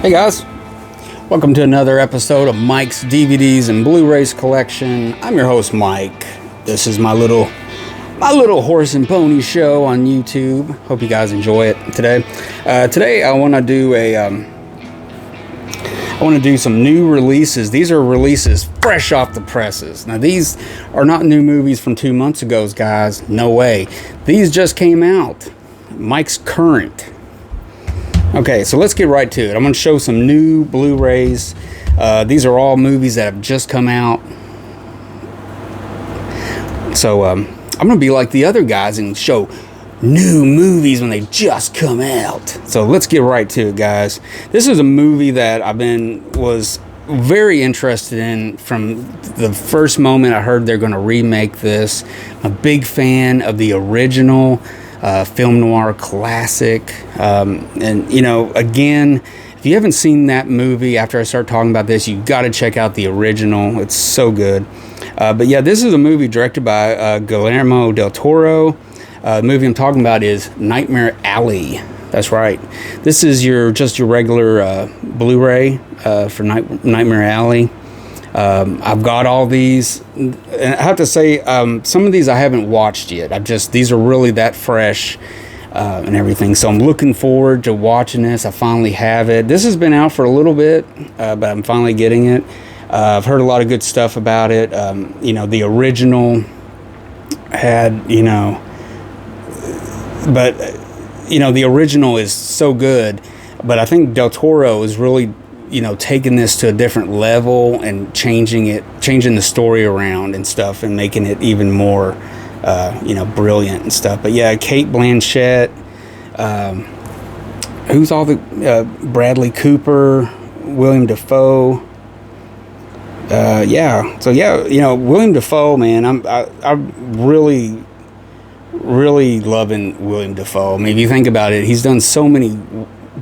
Hey guys, welcome to another episode of Mike's DVDs and Blu-rays collection. I'm your host Mike. This is my little horse and pony show on YouTube. Hope you guys enjoy it today. Today I want to do some new releases. These are releases fresh off the presses. Now these are not new movies from 2 months ago, guys. No way. These just came out. Mike's current. Okay, so let's get right to it. I'm going to show some new Blu-rays. These are all movies that have just come out. So I'm going to be like the other guys and show new movies when they just come out. So let's get right to it, guys. This is a movie that was very interested in from the first moment I heard they're going to remake this. I'm a big fan of the original film noir classic, and you know, again, if you haven't seen that movie after I start talking about this, you got to check out the original. It's so good. But yeah, this is a movie directed by Guillermo del Toro. The movie I'm talking about is Nightmare Alley. That's right. This is just your regular Blu-ray for Nightmare Alley. I've got all these, and I have to say, some of these I haven't watched yet. These are really that fresh and everything. So I'm looking forward to watching this. I finally have it. This has been out for a little bit, but I'm finally getting it. I've heard a lot of good stuff about it. You know, the original had, you know, but, you know, the original is so good. But I think Del Toro is really, you know, taking this to a different level and changing the story around and stuff and making it even more, you know, brilliant and stuff. But yeah, Cate Blanchett, who's all the, Bradley Cooper, William Dafoe. Yeah. So yeah, you know, William Dafoe, man, I'm really loving William Dafoe. I mean, if you think about it, he's done so many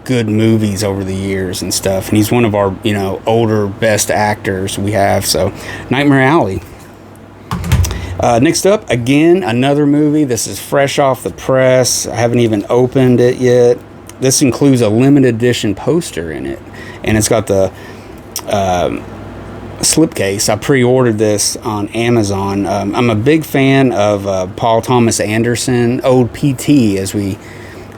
good movies over the years and stuff, and he's one of our, you know, older best actors we have. So Nightmare Alley. Next up, again, another movie. This is fresh off the press. I haven't even opened it yet. This includes a limited edition poster in it, and it's got the slipcase. I pre-ordered this on Amazon. I'm a big fan of Paul Thomas Anderson, old PT as we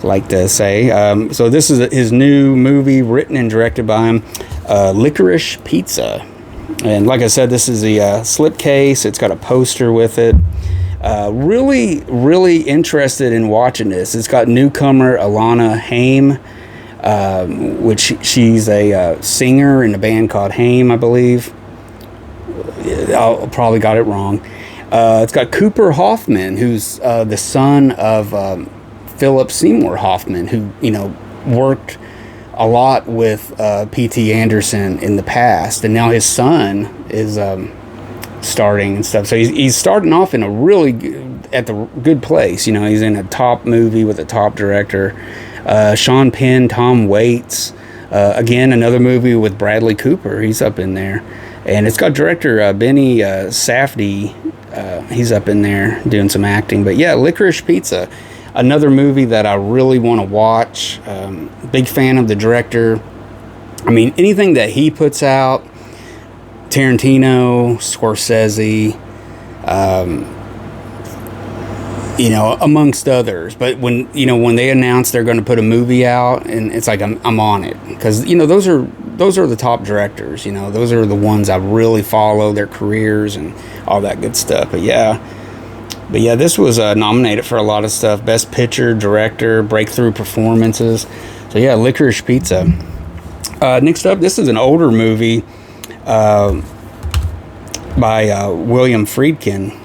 like to say. So this is his new movie, written and directed by him, Licorice Pizza. And like I said, this is the slipcase. It's got a poster with it. Really interested in watching this. It's got newcomer Alana Haim, which she's a singer in a band called Haim, I believe. I probably got it wrong. It's got Cooper Hoffman, who's the son of Philip Seymour Hoffman, who, you know, worked a lot with P.T. Anderson in the past, and now his son is starting and stuff. So he's starting off in a at the good place. You know, he's in a top movie with a top director. Sean Penn, Tom Waits. Again, another movie with Bradley Cooper. He's up in there. And it's got director Benny Safdie. He's up in there doing some acting. But yeah, Licorice Pizza. Another movie that I really want to watch. Big fan of the director. I mean, anything that he puts out, Tarantino, Scorsese, you know, amongst others. But when they announce they're going to put a movie out, and it's like I'm on it, because, you know, those are the top directors. You know, those are the ones I really follow their careers and all that good stuff. But yeah, this was nominated for a lot of stuff. Best Picture, Director, Breakthrough Performances. So yeah, Licorice Pizza. Next up, this is an older movie by William Friedkin.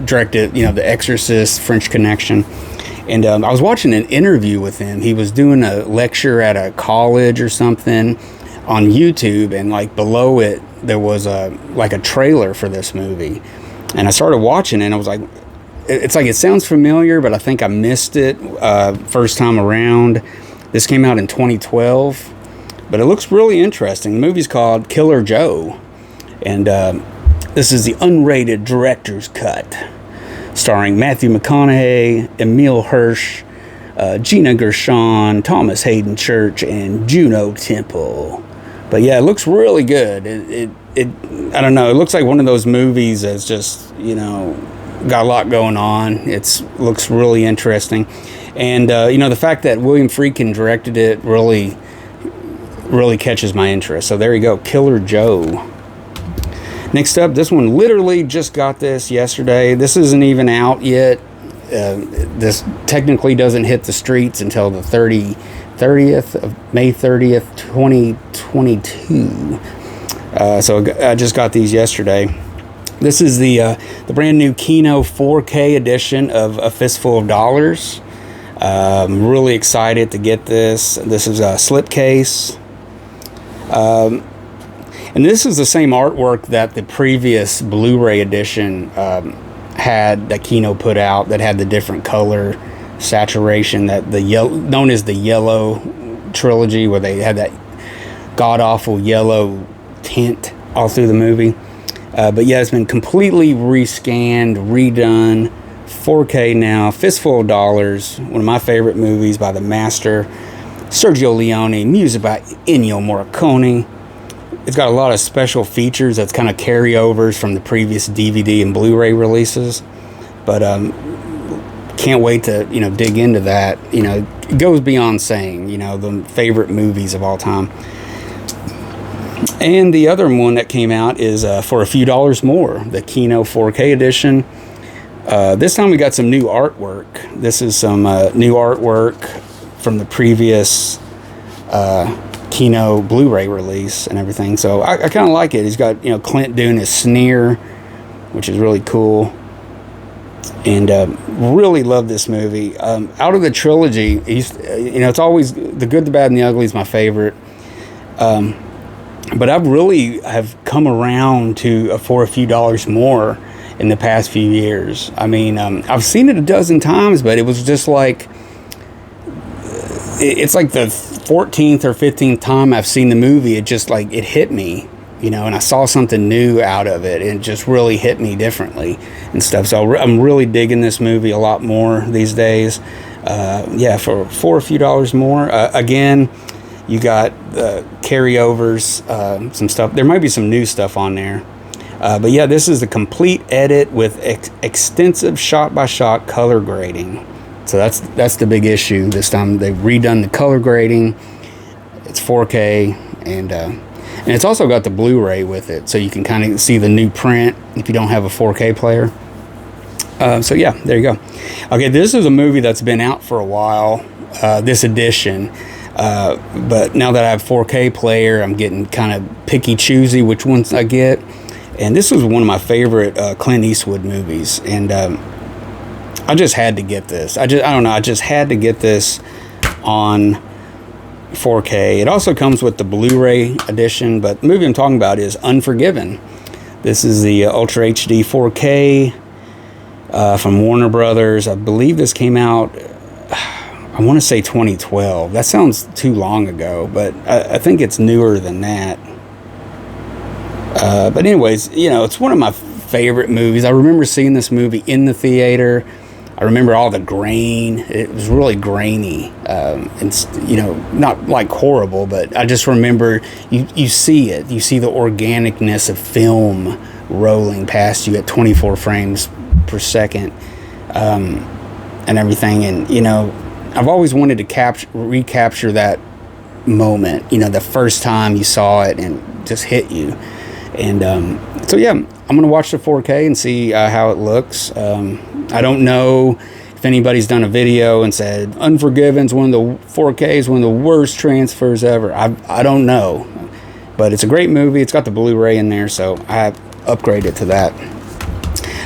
Directed, you know, The Exorcist, French Connection. And I was watching an interview with him. He was doing a lecture at a college or something on YouTube, and like below it, there was a trailer for this movie. And I started watching it, and I was like, it's like, it sounds familiar, but I think I missed it first time around. This came out in 2012, but it looks really interesting. The movie's called Killer Joe, and this is the unrated director's cut, starring Matthew McConaughey, Emile Hirsch, Gina Gershon, Thomas Hayden Church, and Juno Temple. But yeah, it looks really good. I don't know, it looks like one of those movies that's just, you know, got a lot going on. Looks really interesting. And, you know, the fact that William Friedkin directed it really catches my interest. So there you go, Killer Joe. Next up, this one, literally just got this yesterday. This isn't even out yet. This technically doesn't hit the streets until the 30th of May 30th, 2022. So I just got these yesterday. This is the brand new Kino 4K edition of A Fistful of Dollars. I'm really excited to get this. This is a slipcase. And this is the same artwork that the previous Blu-ray edition had, that Kino put out, that had the different color saturation, that known as the yellow trilogy, where they had that god-awful yellow tint all through the movie. But yeah, it's been completely rescanned, redone, 4K now. Fistful of Dollars, one of my favorite movies by the master Sergio Leone, music by Ennio Morricone. It's got a lot of special features that's kind of carryovers from the previous DVD and Blu-ray releases. But can't wait to, you know, dig into that. You know, it goes beyond saying, you know, the favorite movies of all time. And the other one that came out is for a few dollars more, the Kino 4K edition. This time we got some new artwork. This is some new artwork from the previous Kino Blu-ray release and everything. So I kind of like it. He's got, you know, Clint doing his sneer, which is really cool. And really love this movie. Out of the trilogy, you know, it's always The Good, the Bad, and the Ugly is my favorite. But I really have come around to For a Few Dollars More in the past few years. I mean, I've seen it a dozen times, but it was just like, it's like the 14th or 15th time I've seen the movie. It just like, it hit me, you know, and I saw something new out of it, and it just really hit me differently and stuff. So I'm really digging this movie a lot more these days. Yeah, for a few dollars more. Again, you got carryovers, some stuff. There might be some new stuff on there. But yeah, this is a complete edit with extensive shot-by-shot color grading. So that's the big issue. This time they've redone the color grading. It's 4K, and it's also got the Blu-ray with it, so you can kind of see the new print if you don't have a 4K player. So yeah, there you go. Okay, this is a movie that's been out for a while, this edition. But now that I have 4K player, I'm getting kind of picky choosy which ones I get. And this was one of my favorite Clint Eastwood movies, and I just had to get this. I don't know, I just had to get this on 4K. It also comes with the Blu-ray edition, but the movie I'm talking about is Unforgiven. This is the Ultra HD 4K from Warner Brothers. I believe this came out, I want to say 2012. That sounds too long ago, but I think it's newer than that. But anyways, you know, it's one of my favorite movies. I remember seeing this movie in the theater. I remember all the grain. It was really grainy. And, you know, not like horrible, but I just remember you see it. You see the organicness of film rolling past you at 24 frames per second and everything. And, you know, I've always wanted to recapture that moment, you know, the first time you saw it and just hit you. And so yeah, I'm gonna watch the 4K and see how it looks. I don't know if anybody's done a video and said Unforgiven's one of the 4K is one of the worst transfers ever. I don't know, but it's a great movie. It's got the Blu-ray in there, so I have upgraded to that.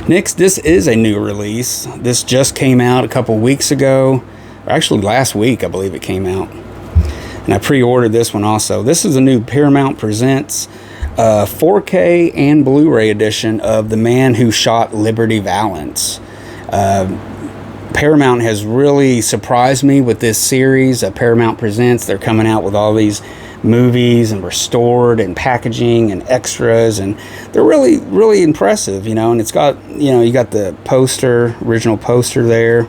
Next, this is a new release. This just came out a couple weeks ago, or actually last week, I believe it came out. And I pre-ordered this one also. This is a new Paramount Presents 4K and Blu-ray edition of The Man Who Shot Liberty Valance. Paramount has really surprised me with this series. Paramount Presents, they're coming out with all these movies and restored and packaging and extras, and they're really, really impressive, you know. And it's got, you know, you got the poster, original poster there.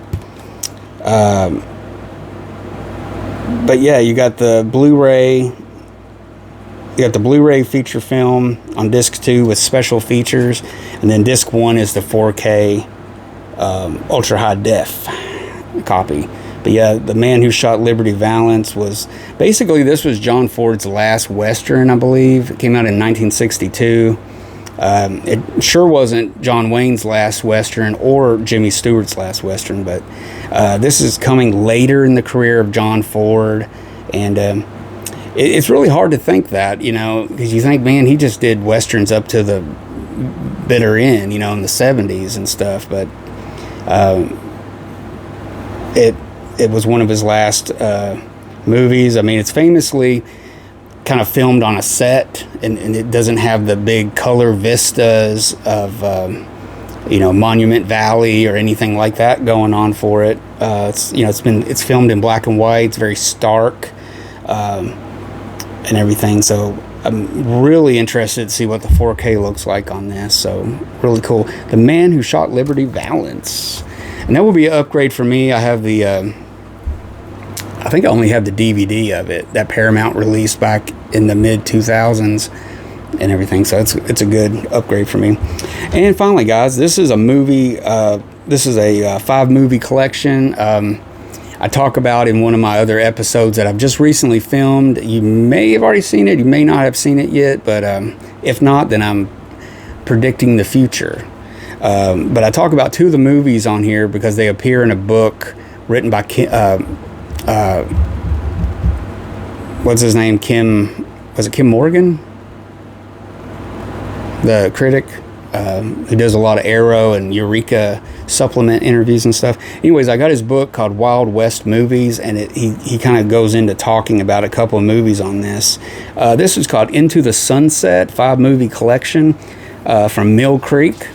But yeah, you got the Blu-ray. You got the Blu-ray feature film on disc 2 with special features, and then disc 1 is the 4K ultra high def copy. But yeah, The Man Who Shot Liberty Valance was basically, this was John Ford's last Western, I believe. It came out in 1962. It sure wasn't John Wayne's last Western or Jimmy Stewart's last Western, but this is coming later in the career of John Ford. And it's really hard to think that, you know, because you think, man, he just did Westerns up to the bitter end, you know, in the 70s and stuff. But it was one of his last movies. I mean, it's famously kind of filmed on a set, and it doesn't have the big color vistas of you know, Monument Valley or anything like that going on for it. It's, you know, it's filmed in black and white. It's very stark and everything. So I'm really interested to see what the 4K looks like on this. So really cool. The Man Who Shot Liberty Valance, and that will be an upgrade for me. I have the I think I only have the DVD of it that Paramount released back in the mid 2000s and everything. So it's a good upgrade for me. And finally, guys, this is a movie. This is a 5-movie collection. I talk about in one of my other episodes that I've just recently filmed. You may have already seen it. You may not have seen it yet. But if not, then I'm predicting the future. But I talk about 2 of the movies on here because they appear in a book written by what's his name? Was it Kim Morgan? The critic who does a lot of Arrow and Eureka supplement interviews and stuff. Anyways, I got his book called Wild West Movies, and he kind of goes into talking about a couple of movies on this. This is called Into the Sunset, 5-movie collection from Mill Creek.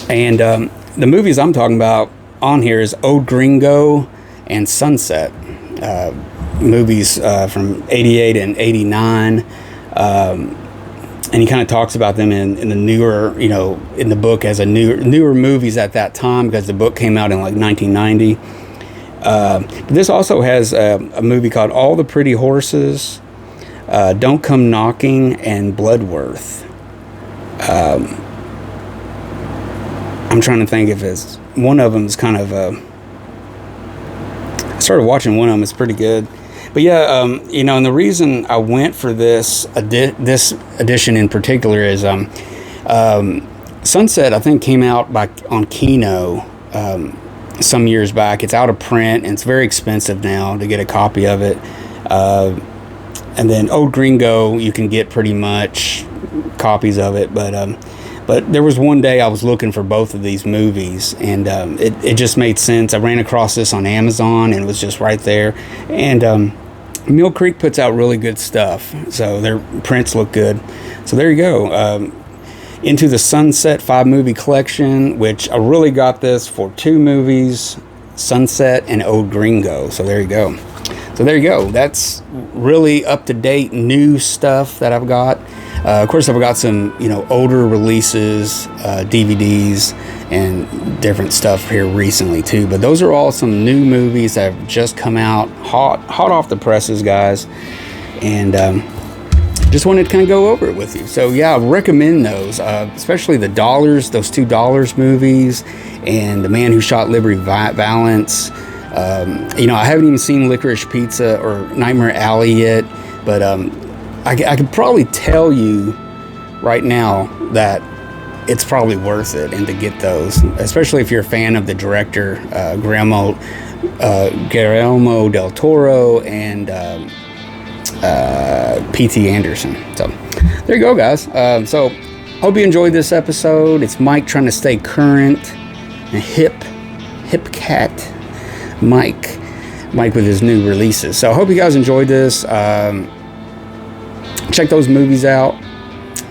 And the movies I'm talking about on here is Old Gringo and Sunset, movies from 88 and 89. And he kind of talks about them in the newer, you know, in the book as newer movies at that time, because the book came out in like 1990. This also has a movie called All the Pretty Horses, Don't Come Knocking, and Bloodworth. I'm trying to think if it's one of them is kind of I started watching one of them. It's pretty good. But yeah, you know, and the reason I went for this edition in particular is Sunset, I think, came out on Kino some years back. It's out of print, and it's very expensive now to get a copy of it. And then Old Gringo, you can get pretty much copies of it. But there was one day I was looking for both of these movies, and it just made sense. I ran across this on Amazon, and it was just right there. And Mill Creek puts out really good stuff, so their prints look good. So there you go. Into the Sunset 5-movie collection, which I really got this for 2 movies, Sunset and Old Gringo. So there you go. That's really up-to-date new stuff that I've got. Of course, I've got some, you know, older releases, DVDs, and different stuff here recently too. But those are all some new movies that have just come out, hot off the presses, guys. And just wanted to kind of go over it with you. So yeah, I recommend those, especially the Dollars, those 2 Dollars movies, and The Man Who Shot Liberty Valance. You know, I haven't even seen Licorice Pizza or Nightmare Alley yet, but I could probably tell you right now that it's probably worth it, and to get those, especially if you're a fan of the director Guillermo del Toro and P.T. Anderson. So there you go, guys. So hope you enjoyed this episode. It's Mike trying to stay current and hip cat Mike with his new releases. So I hope you guys enjoyed this. Check those movies out,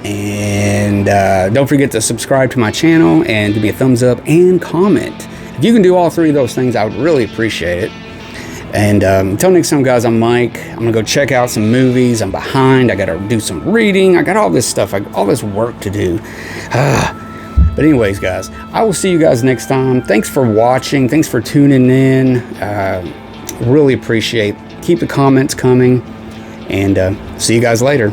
and don't forget to subscribe to my channel and give me a thumbs up and comment. If you can do all 3 of those things, I would really appreciate it. And until next time, guys, I'm Mike. I'm gonna go check out some movies. I'm behind. I gotta do some reading. I got all this stuff, all this work to do. But anyways, guys, I will see you guys next time. Thanks for watching. Thanks for tuning in. Really appreciate keep the comments coming, and see you guys later.